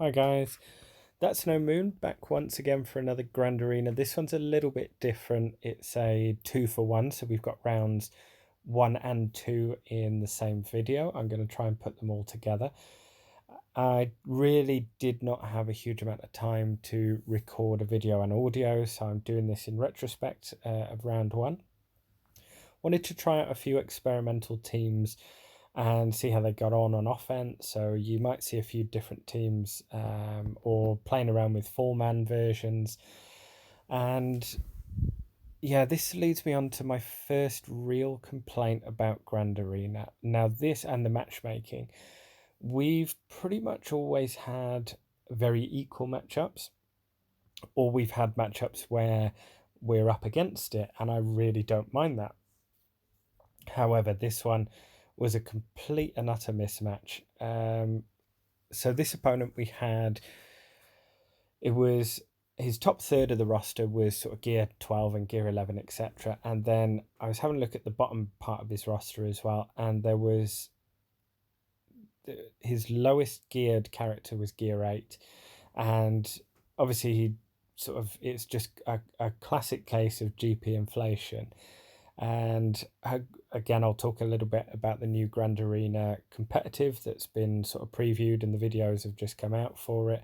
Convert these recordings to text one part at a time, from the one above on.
Hi guys, that's No Moon back once again for another Grand Arena. This one's a little bit different. It's a 2-for-1, so we've got rounds 1 and 2 in the same video. I'm going to try and put them all together. I really did not have a huge amount of time to record a video and audio, so I'm doing this in retrospect of round 1. Wanted to try out a few experimental teams and see how they got on offense. So you might see a few different teams or playing around with 4-man versions. And yeah, this leads me on to my first real complaint about Grand Arena. Now, this and the matchmaking, we've pretty much always had very equal matchups, or we've had matchups where we're up against it, and I really don't mind that. However, this one was a complete and utter mismatch. So this opponent we had, it was his top third of the roster was sort of gear 12 and gear 11, etc. And then I was having a look at the bottom part of his roster as well, and there was his lowest geared character was gear 8, and obviously he sort of, it's just a classic case of GP inflation. And again, I'll talk a little bit about the new Grand Arena competitive that's been sort of previewed and the videos have just come out for it.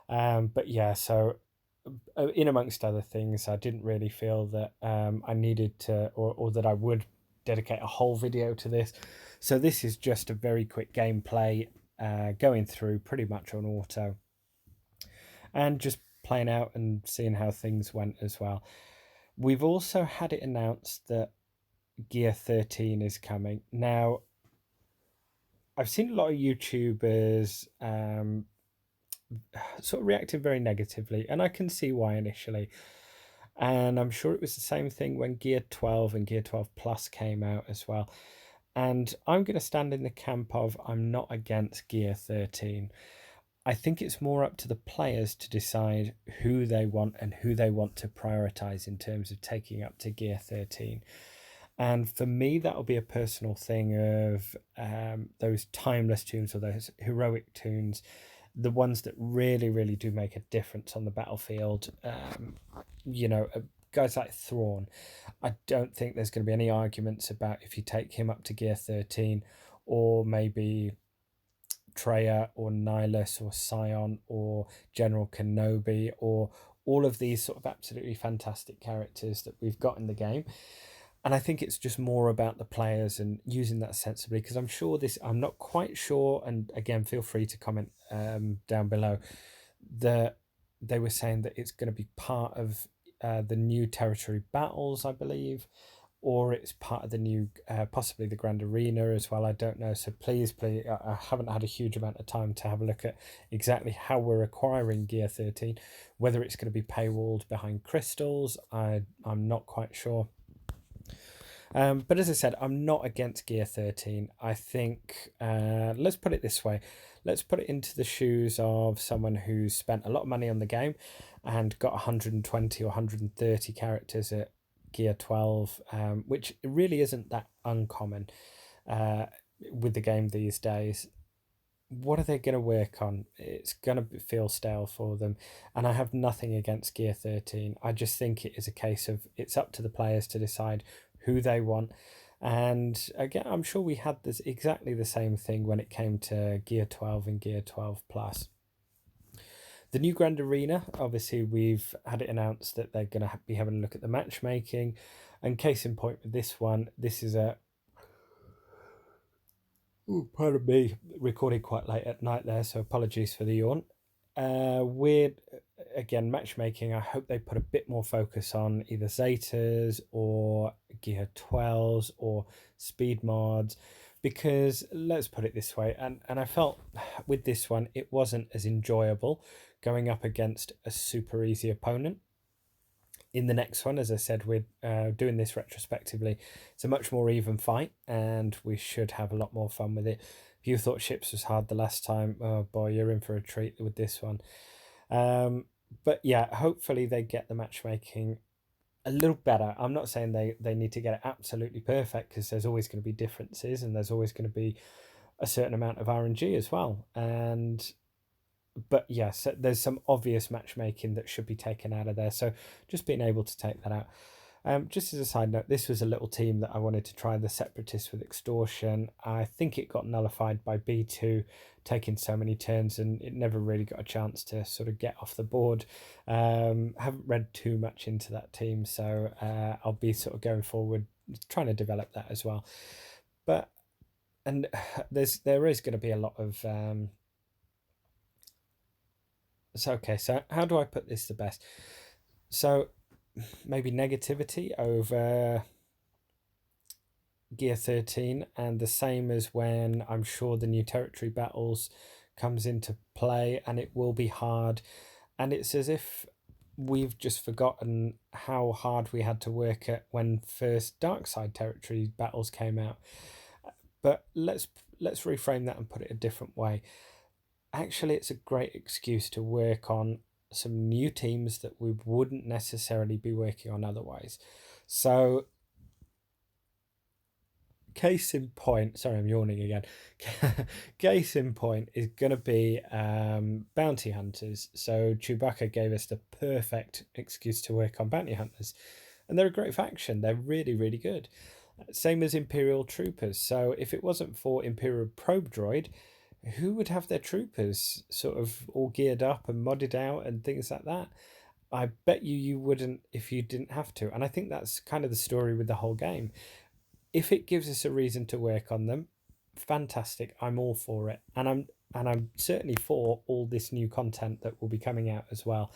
But yeah, so in amongst other things, I didn't really feel that I needed to, or that I would dedicate a whole video to this. So this is just a very quick gameplay going through pretty much on auto and just playing out and seeing how things went as well. We've also had it announced that Gear 13 is coming. Now, I've seen a lot of YouTubers sort of reacting very negatively, and I can see why initially. And I'm sure it was the same thing when Gear 12 and Gear 12 Plus came out as well. And I'm going to stand in the camp of I'm not against Gear 13. I think it's more up to the players to decide who they want and who they want to prioritize in terms of taking up to Gear 13. And for me, that'll be a personal thing of those timeless tunes or those heroic tunes, the ones that really, really do make a difference on the battlefield. Guys like Thrawn, I don't think there's going to be any arguments about if you take him up to Gear 13, or maybe Traya or Nihilus or Scion or General Kenobi or all of these sort of absolutely fantastic characters that we've got in the game. And I think it's just more about the players and using that sensibly, because I'm not quite sure, and again, feel free to comment down below, that they were saying that it's going to be part of the new territory battles, I believe, or it's part of the new, possibly the Grand Arena as well. I don't know. So please, I haven't had a huge amount of time to have a look at exactly how we're acquiring Gear 13, whether it's going to be paywalled behind crystals. I'm not quite sure. But as I said, I'm not against Gear 13. I think, let's put it this way. Let's put it into the shoes of someone who's spent a lot of money on the game and got 120 or 130 characters at Gear 12, which really isn't that uncommon with the game these days. What are they going to work on? It's going to feel stale for them. And I have nothing against Gear 13. I just think it is a case of it's up to the players to decide who they want. And again, I'm sure we had this exactly the same thing when it came to Gear 12 and Gear 12 Plus. The new Grand Arena, obviously we've had it announced that they're going to be having a look at the matchmaking. And case in point with this one, this is a, pardon me, recorded quite late at night there, so apologies for the yawn. Weird, again, matchmaking. I hope they put a bit more focus on either Zetas or Gear 12s or speed mods, because let's put it this way, and I felt with this one it wasn't as enjoyable going up against a super easy opponent. In the next one, as I said, we're doing this retrospectively. It's a much more even fight, and we should have a lot more fun with it. If you thought Ships was hard the last time, oh boy, you're in for a treat with this one. But yeah, hopefully they get the matchmaking a little better. I'm not saying they need to get it absolutely perfect, because there's always going to be differences and there's always going to be a certain amount of RNG as well. And but yes, there's some obvious matchmaking that should be taken out of there. So just being able to take that out. Just as a side note, this was a little team that I wanted to try, the Separatists with Extortion. I think it got nullified by B2 taking so many turns, and it never really got a chance to sort of get off the board. Haven't read too much into that team, so I'll be sort of going forward trying to develop that as well. But and there is going to be a lot of so okay, so how do I put this the best? So maybe negativity over Gear 13, and the same as when I'm sure the new territory battles comes into play, and it will be hard, and it's as if we've just forgotten how hard we had to work at when first dark side territory battles came out. But let's reframe that and put it a different way. Actually, it's a great excuse to work on some new teams that we wouldn't necessarily be working on otherwise. So case in point, sorry, I'm yawning again. Case in point is going to be bounty hunters. So Chewbacca gave us the perfect excuse to work on bounty hunters, and they're a great faction. They're really, really good. Same as Imperial troopers. So if it wasn't for Imperial probe droid, who would have their troopers sort of all geared up and modded out and things like that? I bet you wouldn't if you didn't have to. And I think that's kind of the story with the whole game. If it gives us a reason to work on them, fantastic. I'm all for it. And I'm certainly for all this new content that will be coming out as well.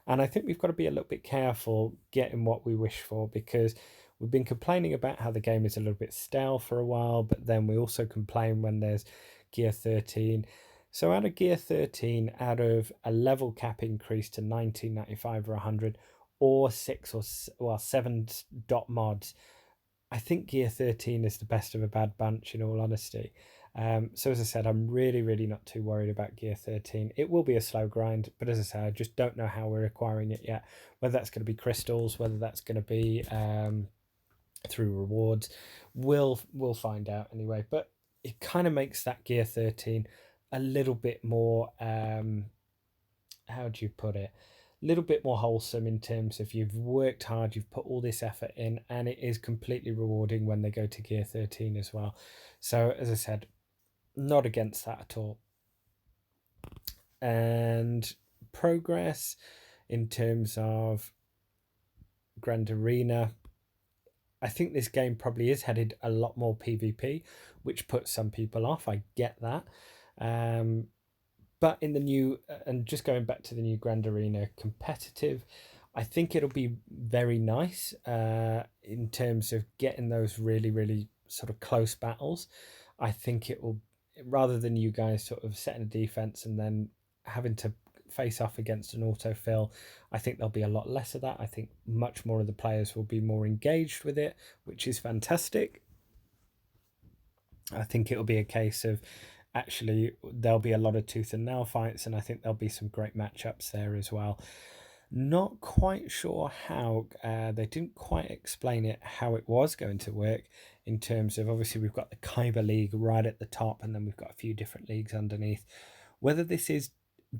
And I think we've got to be a little bit careful getting what we wish for, because we've been complaining about how the game is a little bit stale for a while, but then we also complain when there's Gear 13. So out of Gear 13, out of a level cap increase to 1995 or 100, or 6 or well 7 dot mods, I think Gear 13 is the best of a bad bunch, in all honesty. So as I said, I'm really, really not too worried about Gear 13. It will be a slow grind, but as I said, I just don't know how we're acquiring it yet. Whether that's going to be crystals, whether that's going to be through rewards, we'll find out anyway. But it kind of makes that Gear 13 a little bit more, how do you put it? A little bit more wholesome, in terms of you've worked hard, you've put all this effort in, and it is completely rewarding when they go to Gear 13 as well. So as I said, not against that at all. And progress in terms of Grand Arena, I think this game probably is headed a lot more PvP, which puts some people off. I get that. But in the new, and just going back to the new Grand Arena competitive, I think it'll be very nice in terms of getting those really, really sort of close battles. I think it will, rather than you guys sort of setting a defense and then having to face off against an autofill, I think there'll be a lot less of that. I think much more of the players will be more engaged with it, which is fantastic. I think it'll be a case of actually there'll be a lot of tooth and nail fights, and I think there'll be some great matchups there as well. Not quite sure how, they didn't quite explain it, how it was going to work, in terms of, obviously we've got the Kyber League right at the top, and then we've got a few different leagues underneath. Whether this is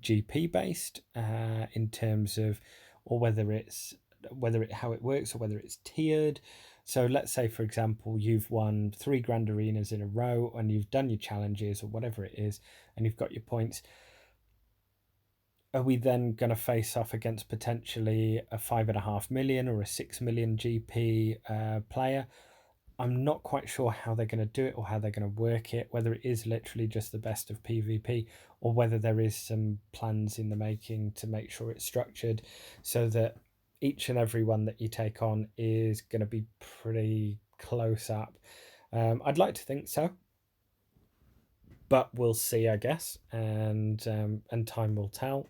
GP based in terms of, or whether it's how it works, or whether it's tiered. So let's say, for example, you've won 3 Grand Arenas in a row, and you've done your challenges or whatever it is, and you've got your points. Are we then going to face off against potentially a 5.5 million or a 6 million GP player? I'm not quite sure how they're going to do it, or how they're going to work it, whether it is literally just the best of PvP, or whether there is some plans in the making to make sure it's structured so that each and every one that you take on is going to be pretty close up. I'd like to think so, but we'll see, I guess, and time will tell.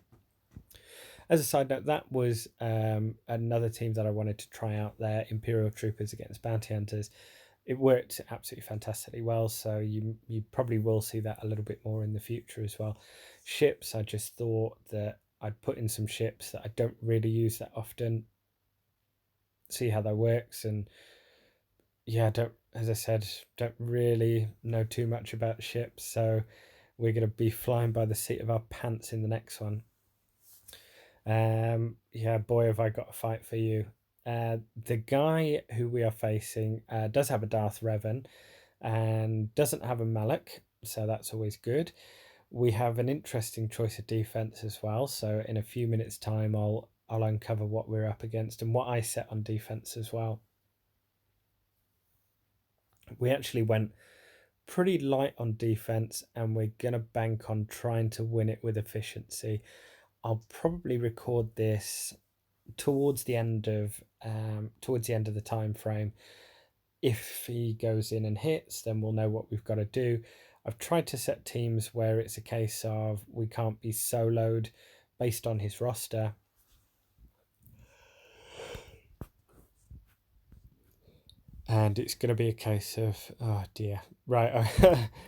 As a side note, that was another team that I wanted to try out there, Imperial Troopers against Bounty Hunters. It worked absolutely fantastically well, so you probably will see that a little bit more in the future as well. Ships, I just thought that I'd put in some ships that I don't really use that often, see how that works. And yeah, I don't, as I said, don't really know too much about ships, so we're going to be flying by the seat of our pants in the next one. Yeah, boy, have I got a fight for you. The guy who we are facing does have a DRevan and doesn't have a Malak, so that's always good. We have an interesting choice of defense as well, so in a few minutes time I'll uncover what we're up against and what I set on defense as well. We actually went pretty light on defense and we're going to bank on trying to win it with efficiency. I'll probably record this towards the end of the time frame. If he goes in and hits, then we'll know what we've got to do. I've tried to set teams where it's a case of we can't be soloed based on his roster. And it's going to be a case of, oh dear, right,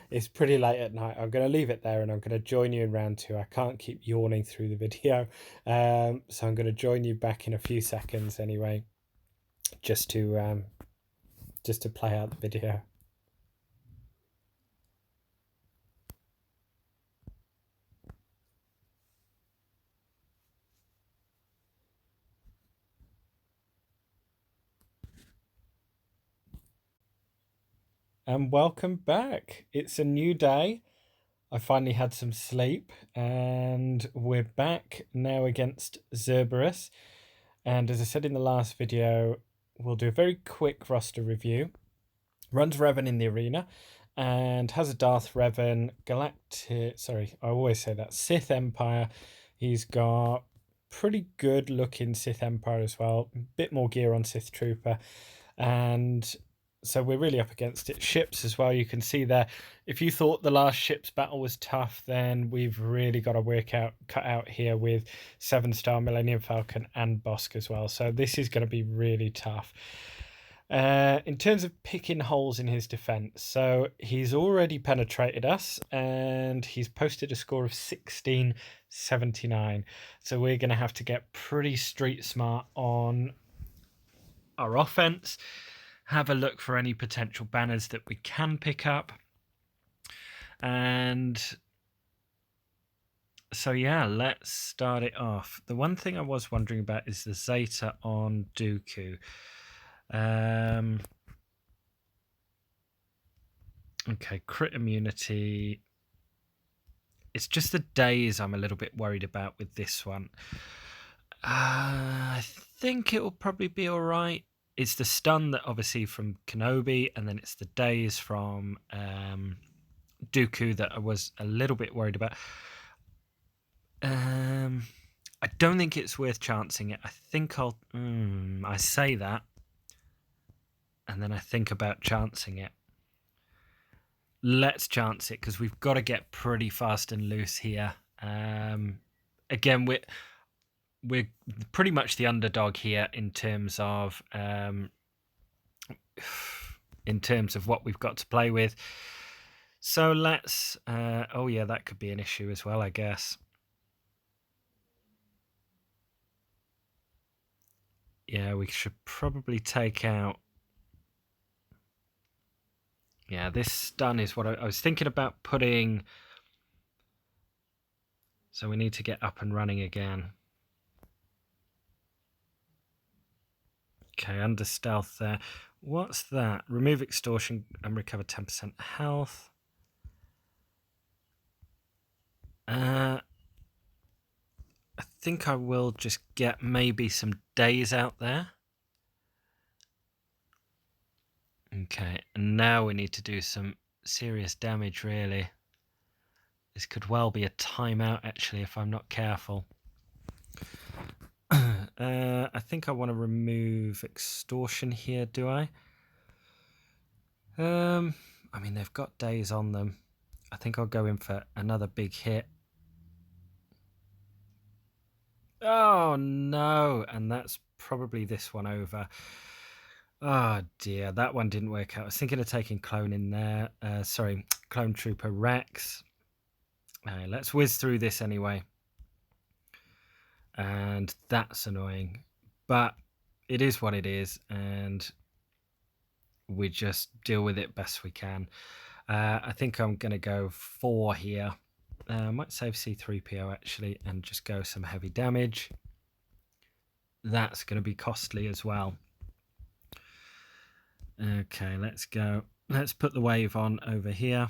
it's pretty late at night. I'm going to leave it there and I'm going to join you in round 2. I can't keep yawning through the video. So I'm going to join you back in a few seconds anyway, just to play out the video. And welcome back. It's a new day. I finally had some sleep and we're back now against Zerberus. And as I said in the last video, we'll do a very quick roster review. Runs Revan in the arena and has a DRevan Sith Empire. He's got pretty good looking Sith Empire as well. A bit more gear on Sith Trooper. And so we're really up against it. Ships as well, you can see there. If you thought the last ships battle was tough, then we've really got to cut out here with 7-star Millennium Falcon and Bosk as well. So this is going to be really tough. In terms of picking holes in his defense, so he's already penetrated us and he's posted a score of 1679. So we're going to have to get pretty street smart on our offense. Have a look for any potential banners that we can pick up. And so yeah, let's start it off. The one thing I was wondering about is the Zeta on Dooku. Okay, crit immunity. It's just the days I'm a little bit worried about with this one. I think it will probably be all right. It's the stun that obviously from Kenobi, and then it's the days from Dooku that I was a little bit worried about. I don't think it's worth chancing it. I think I say that, and then I think about chancing it. Let's chance it because we've got to get pretty fast and loose here. Again, we're pretty much the underdog here in terms of what we've got to play with. So let's oh yeah, that could be an issue as well, I guess. Yeah, we should probably take out. Yeah, this stun is what I was thinking about putting. So we need to get up and running again. Okay, under stealth there. What's that? Remove extortion and recover 10% health. I think I will just get maybe some days out there. Okay, and now we need to do some serious damage, really. This could well be a timeout, actually, if I'm not careful. I think I want to remove extortion here, do I? I mean, they've got days on them. I think I'll go in for another big hit. Oh, no. And that's probably this one over. Oh, dear. That one didn't work out. I was thinking of taking Clone in there. Clone Trooper Rex. Let's whiz through this anyway. And that's annoying. But it is what it is. And we just deal with it best we can. I think I'm going to go 4 here. I might save C3PO actually and just go some heavy damage. That's going to be costly as well. Okay, let's go. Let's put the wave on over here.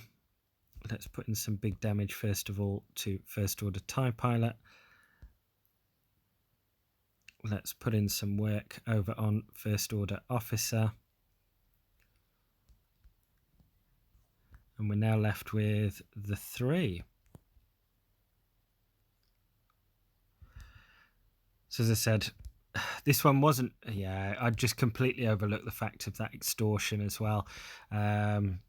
Let's put in some big damage first of all to First Order TIE Pilot. Let's put in some work over on First Order Officer. And we're now left with the 3. So as I said, this one wasn't... Yeah, I just completely overlooked the fact of that extortion as well. Man,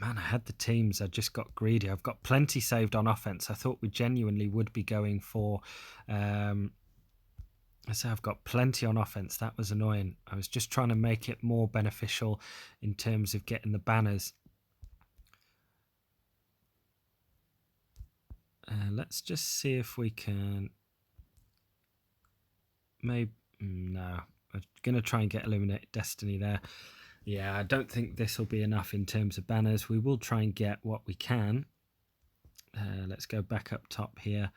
I had the teams. I just got greedy. I've got plenty saved on offense. I thought we genuinely would be going for... So I've got plenty on offense. That was annoying. I was just trying to make it more beneficial in terms of getting the banners. Let's just see if we can... Maybe... No. I'm going to try and get Illuminate Destiny there. Yeah, I don't think this will be enough in terms of banners. We will try and get what we can. Let's go back up top here.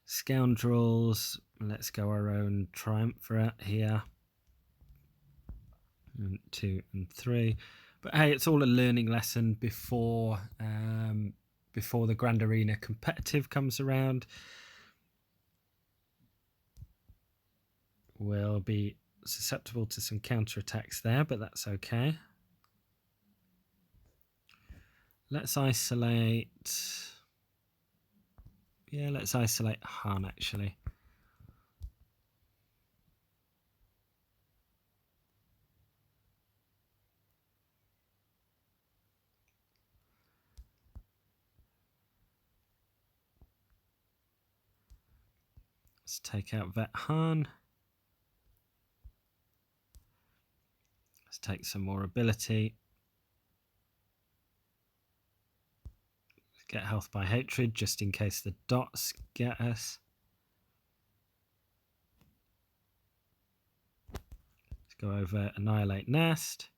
Scoundrels. Let's go our own Triumvirate here. 1, 2, and 3. But hey, it's all a learning lesson before the Grand Arena competitive comes around. We'll be susceptible to some counterattacks there, but that's okay. Let's isolate... Yeah, let's isolate Han, actually. Let's take out Vet Han. Let's take some more ability. Let's get health by hatred, just in case the dots get us. Let's go over Annihilate Nest.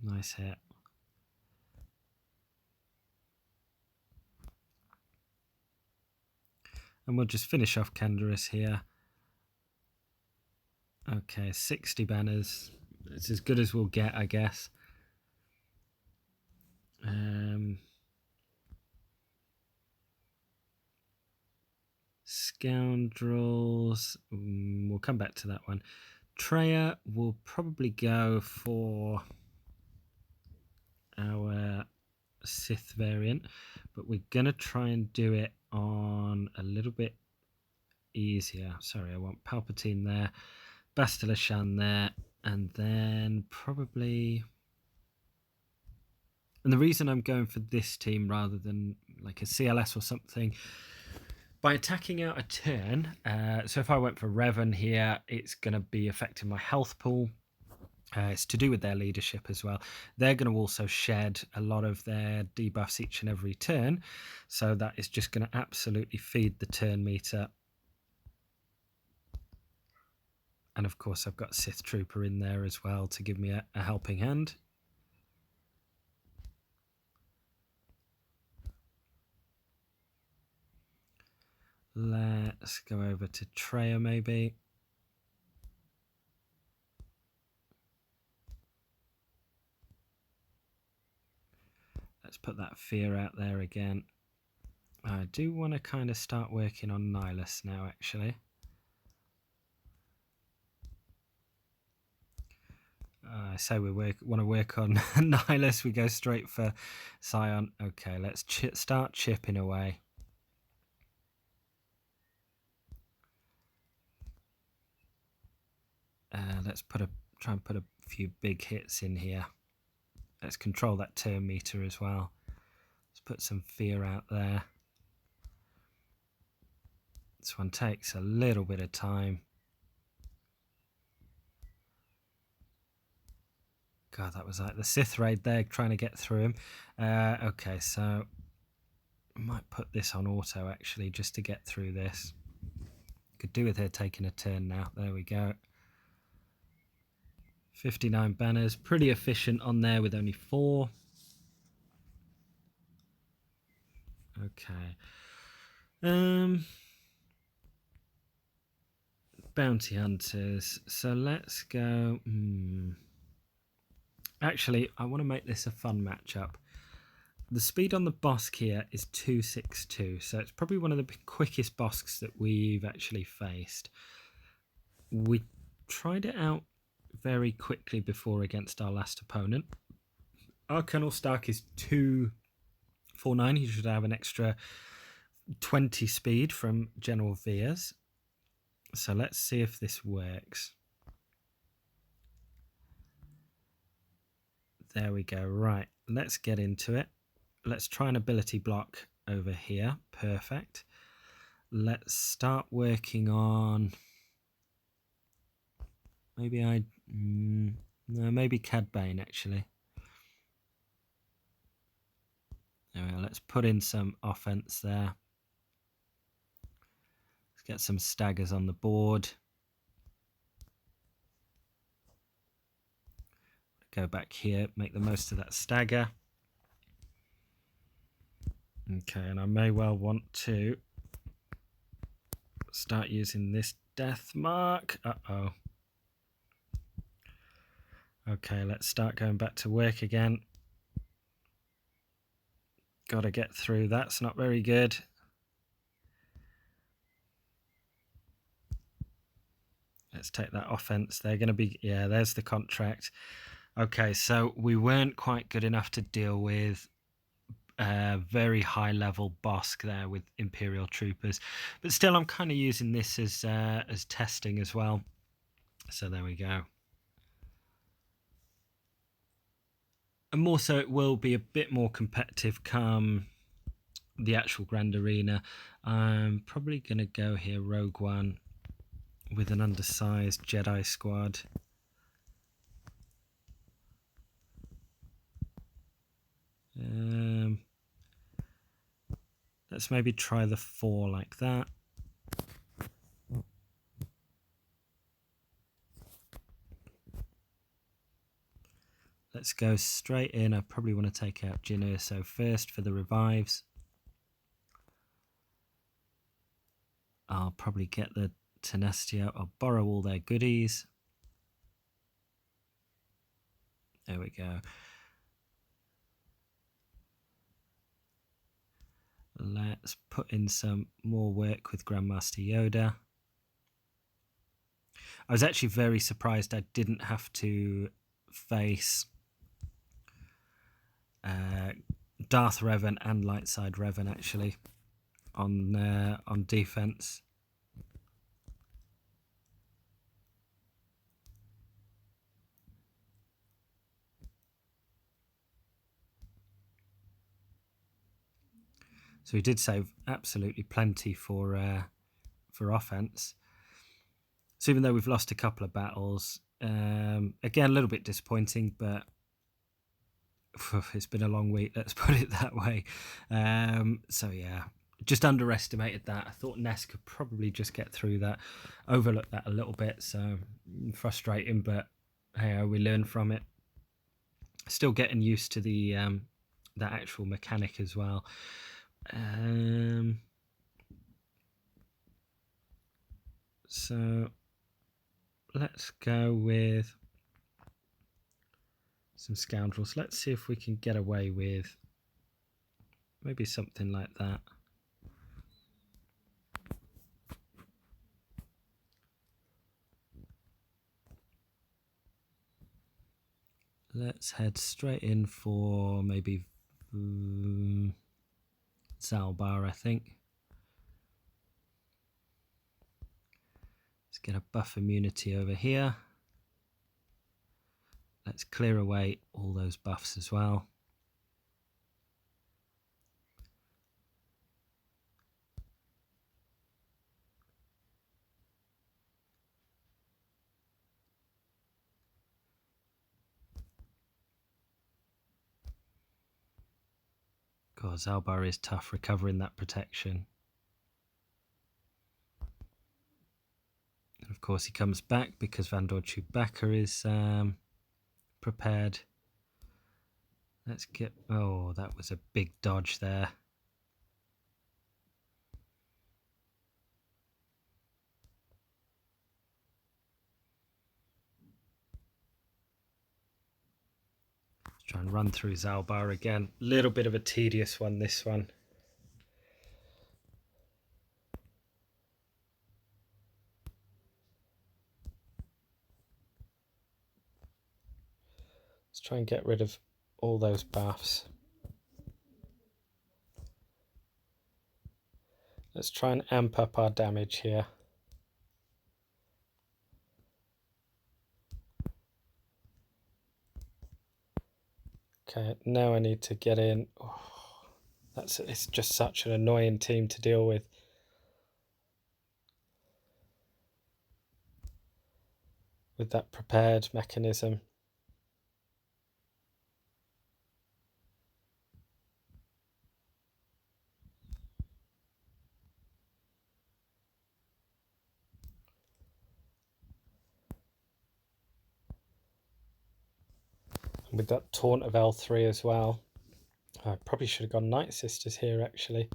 Nice hit. And we'll just finish off Canderous here. Okay, 60 banners. It's as good as we'll get, I guess. Scoundrels. We'll come back to that one. Treya will probably go for our Sith variant, but we're going to try and do it on a little bit easier. Sorry, I want Palpatine there, Bastila Shan there, and then probably... And the reason I'm going for this team rather than like a CLS or something, by attacking out a turn, so if I went for Revan here, it's going to be affecting my health pool. It's to do with their leadership as well. They're going to also shed a lot of their debuffs each and every turn. So that is just going to absolutely feed the turn meter. And of course, I've got Sith Trooper in there as well to give me a helping hand. Let's go over to Treya maybe. Let's put that fear out there again. I do want to kind of start working on Nihilus now, actually. I say we want to work on Nihilus. We go straight for Scion. Okay, let's start chipping away. Let's try and put a few big hits in here. Let's control that turn meter as well. Let's put some fear out there. This one takes a little bit of time. God, that was like the Sith raid there, trying to get through him. Okay, so I might put this on auto actually, just to get through this. Could do with her taking a turn now. There we go. 59 banners, pretty efficient on there with only 4. Okay. Bounty hunters. So let's go. Actually, I want to make this a fun matchup. The speed on the Bosk here is 262, so it's probably one of the quickest Bosks that we've actually faced. We tried it out very quickly before against our last opponent. Our Colonel Stark is 249. He should have an extra 20 speed from General Veers. So let's see if this works. There we go. Right, let's get into it. Let's try an ability block over here. Perfect. Let's start working on... Maybe maybe Cad Bane, actually. Anyway, let's put in some offense there. Let's get some staggers on the board. Go back here, make the most of that stagger. Okay, and I may well want to start using this death mark. Uh-oh. Okay, let's start going back to work again. Got to get through. That's not very good. Let's take that offense. They're going to be... Yeah, there's the contract. Okay, so we weren't quite good enough to deal with very high level Bosk there with Imperial troopers, but still I'm kind of using this as testing as well. So there we go. And more so it will be a bit more competitive come the actual Grand Arena. I'm probably going to go here Rogue One with an undersized Jedi squad. Let's maybe try the 4 like that. Let's go straight in. I probably want to take out Jyn Erso first for the revives. I'll probably get the tenacity out. I'll borrow all their goodies. There we go. Let's put in some more work with Grandmaster Yoda. I was actually very surprised I didn't have to face Darth Revan and Lightside Revan actually on defense. So he did save absolutely plenty for offense. So even though we've lost a couple of battles, again a little bit disappointing, but it's been a long week, let's put it that way. So yeah, just underestimated that. I thought Ness could probably just get through that, overlooked that a little bit, so frustrating, but hey, we learn from it. Still getting used to the that actual mechanic as well. So let's go with some scoundrels. Let's see if we can get away with maybe something like that. Let's head straight in for maybe Zalbar, I think. Let's get a buff immunity over here. Let's clear away all those buffs as well. God, Zalbar is tough recovering that protection. And of course he comes back because Vandor Chewbacca is underprepared. Let's get... Oh, that was a big dodge there. Let's try and run through Zalbar again. Little bit of a tedious one, this one. Let's try and get rid of all those buffs. Let's try and amp up our damage here. Okay, now I need to get in. Oh, it's just such an annoying team to deal with. With that prepared mechanism. With that taunt of L3 as well. I probably should have gone Night Sisters here actually.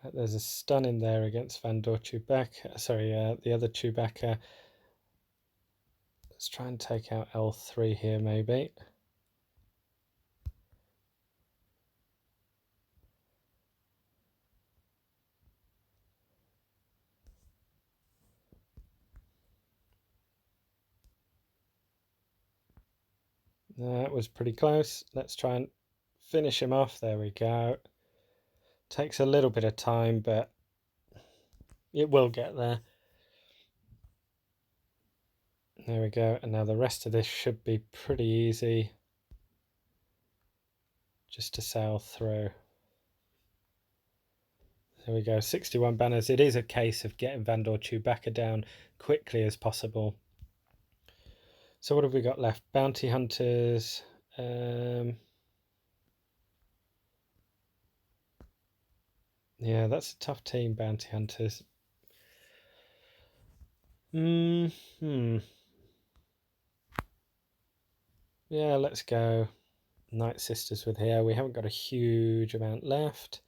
Right, there's a stun in there against Vandor Chewbacca. Sorry, the other Chewbacca. Let's try and take out L3 here maybe. That was pretty close. Let's try and finish him off. There we go. Takes a little bit of time, but it will get there. There we go. And now the rest of this should be pretty easy. Just to sail through. There we go, 61 banners. It is a case of getting Vandor Chewbacca down quickly as possible. So what have we got left? Bounty Hunters. Yeah, that's a tough team, Bounty Hunters. Yeah, let's go Night Sisters with here. We haven't got a huge amount left.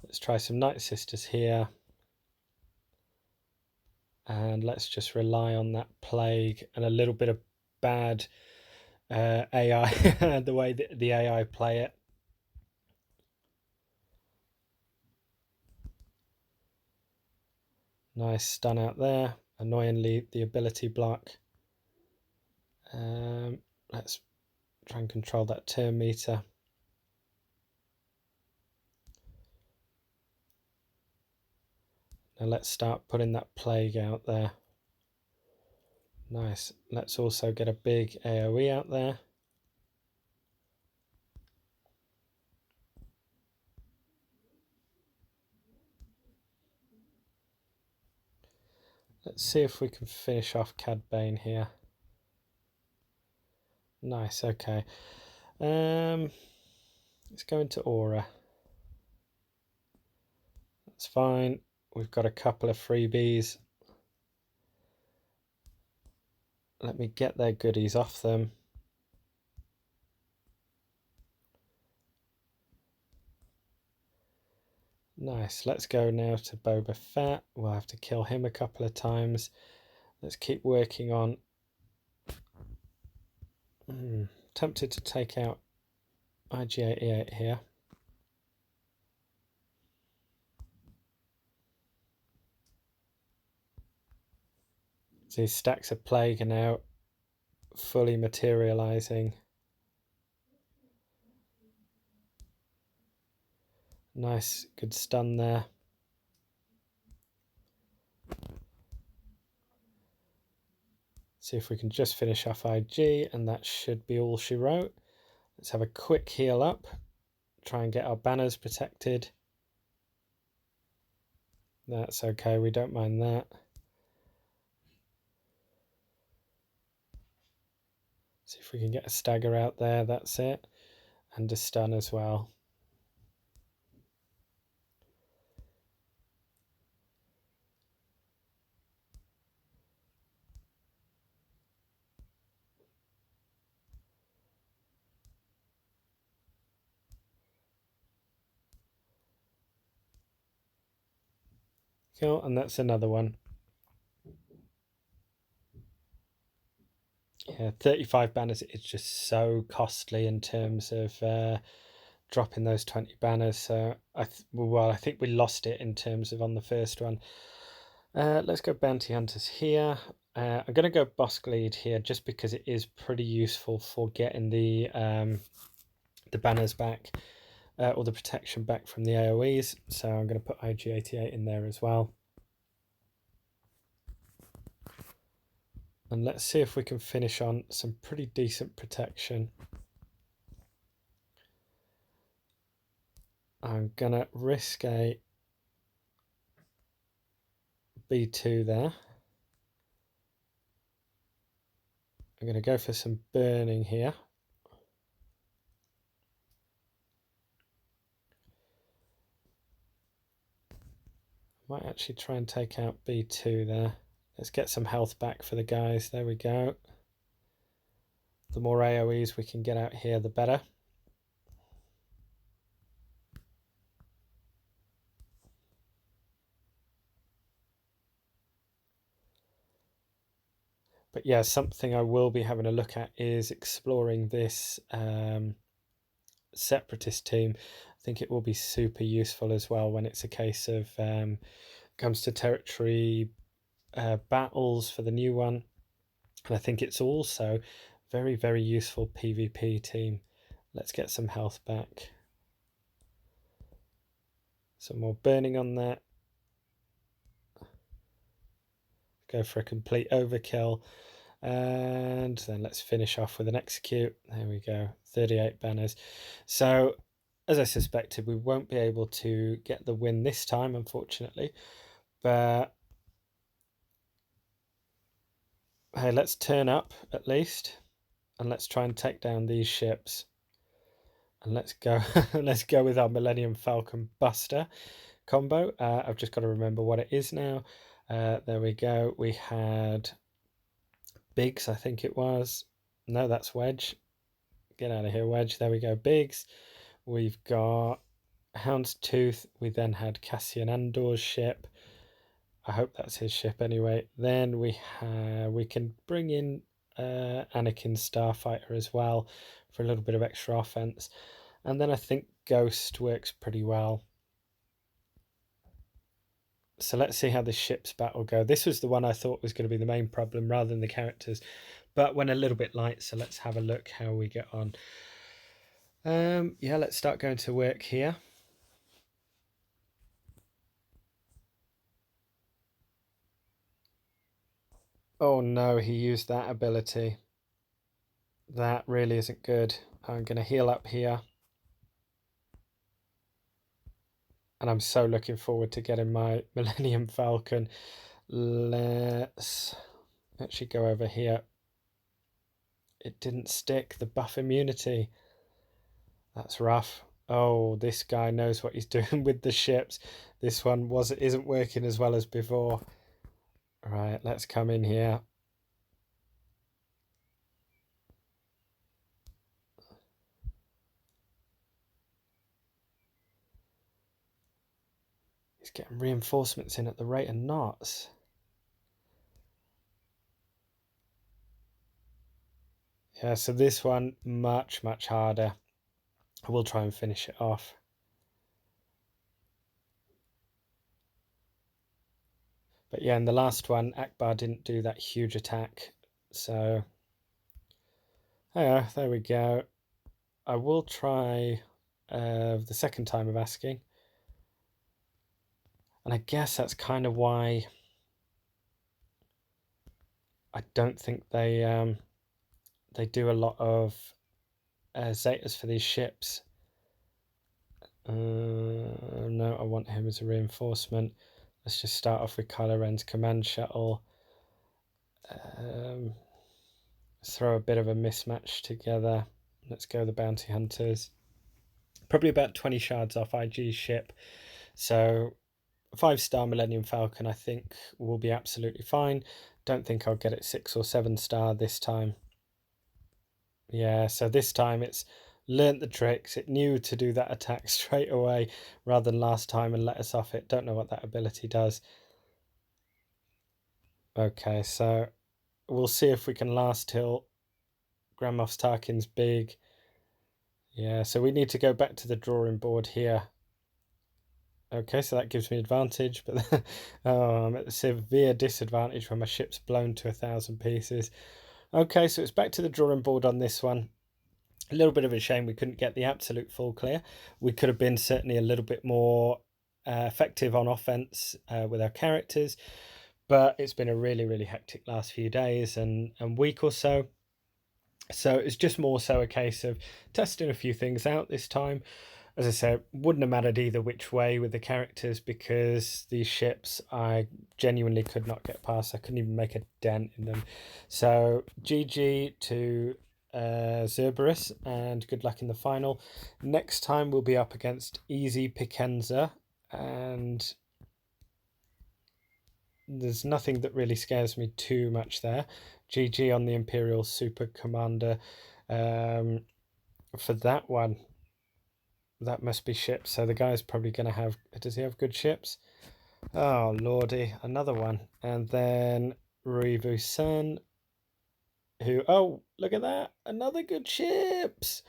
Let's try some Night Sisters here. And let's just rely on that plague and a little bit of bad AI, the way that the AI play it. Nice stun out there. Annoyingly, the ability block. Let's try and control that turn meter. Now let's start putting that plague out there. Nice. Let's also get a big AoE out there. Let's see if we can finish off Cad Bane here. Nice, okay. Let's go into Aura. That's fine. We've got a couple of freebies. Let me get their goodies off them. Nice. Let's go now to Boba Fett. We'll have to kill him a couple of times. Let's keep working on... tempted to take out IG-88 here. These stacks of plague are now fully materializing. Nice, good stun there. See if we can just finish off IG, and that should be all she wrote. Let's have a quick heal up. Try and get our banners protected. That's okay, we don't mind that. See if we can get a stagger out there, that's it. and a stun as well. Cool, and that's another one. Yeah, 35 banners is just so costly in terms of dropping those 20 banners. So I think we lost it in terms of on the first one. Let's go bounty hunters here. I'm going to go boss lead here just because it is pretty useful for getting the banners back or the protection back from the AoEs. So I'm going to put IG88 in there as well. And let's see if we can finish on some pretty decent protection. I'm going to risk a B2 there. I'm going to go for some burning here. Might actually try and take out B2 there. Let's get some health back for the guys. There we go. The more AoEs we can get out here, the better. But yeah, something I will be having a look at is exploring this separatist team. I think it will be super useful as well when it's a case of comes to territory battles for the new one. And I think it's also very, very useful PvP team. Let's get some health back. Some more burning on that. Go for a complete overkill. And then let's finish off with an execute. There we go, 38 banners. So, as I suspected, we won't be able to get the win this time, unfortunately. But hey, let's turn up at least. And let's try and take down these ships. And let's go let's go with our Millennium Falcon Buster combo. I've just got to remember what it is now. There we go. We had Biggs, I think it was. No, that's Wedge. Get out of here, Wedge. There we go, Biggs. We've got Houndstooth. We then had Cassian Andor's ship. I hope that's his ship anyway. Then we can bring in Anakin Starfighter as well for a little bit of extra offense. And then I think Ghost works pretty well. So let's see how the ship's battle go. This was the one I thought was going to be the main problem rather than the characters, but went a little bit light. So let's have a look how we get on. Yeah, let's start going to work here. Oh no, he used that ability. That really isn't good. I'm going to heal up here. And I'm so looking forward to getting my Millennium Falcon. Let's actually go over here. It didn't stick, the buff immunity. That's rough. Oh, this guy knows what he's doing with the ships. This one isn't working as well as before. Right, let's come in here. He's getting reinforcements in at the rate of knots. Yeah, so this one, much, much harder. I will try and finish it off. But yeah, in the last one, Akbar didn't do that huge attack. So, yeah, there we go. I will try the second time of asking. And I guess that's kind of why I don't think they do a lot of Zetas for these ships. No, I want him as a reinforcement. Let's just start off with Kylo Ren's command shuttle. Throw a bit of a mismatch together. Let's go the bounty hunters. probably about 20 shards off IG's ship. So 5-star Millennium Falcon I think will be absolutely fine. Don't think I'll get it 6 or 7-star this time. Yeah, so this time it's learnt the tricks. It knew to do that attack straight away rather than last time and let us off it. Don't know what that ability does. Okay, so we'll see if we can last till Grand Moff Tarkin's big. Yeah, so we need to go back to the drawing board here. Okay, so that gives me advantage, but oh, I'm at a severe disadvantage when my ship's blown to 1,000 pieces. Okay, so it's back to the drawing board on this one. A little bit of a shame we couldn't get the absolute full clear. We could have been certainly a little bit more effective on offense with our characters, but it's been a really, really hectic last few days and week or so. So it's just more so a case of testing a few things out this time. As I said, wouldn't have mattered either which way with the characters because these ships I genuinely could not get past. I couldn't even make a dent in them. So GG to Zerberus and good luck in the final. Next time we'll be up against Easy Picenza, and there's nothing that really scares me too much there. GG on the Imperial Super Commander for that one. That must be ships. So the guy's probably going to have... Does he have good ships? Oh, lordy. Another one. And then Rivu-san, who... Oh, look at that. Another good ships.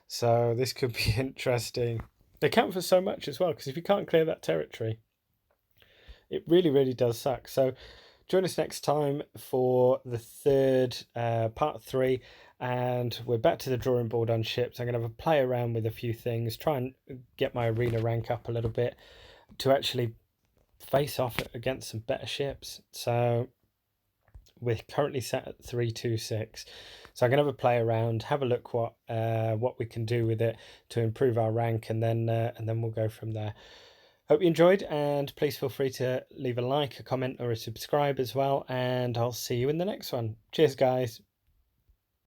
So this could be interesting. They count for so much as well, because if you can't clear that territory, it really, really does suck. So join us next time for the third, part 3, and we're back to the drawing board on ships. I'm going to have a play around with a few things, try and get my arena rank up a little bit to actually face off against some better ships. So we're currently set at 326. So I'm going to have a play around, have a look what we can do with it to improve our rank, and then we'll go from there. Hope you enjoyed, and please feel free to leave a like, a comment, or a subscribe as well, and I'll see you in the next one. Cheers, guys.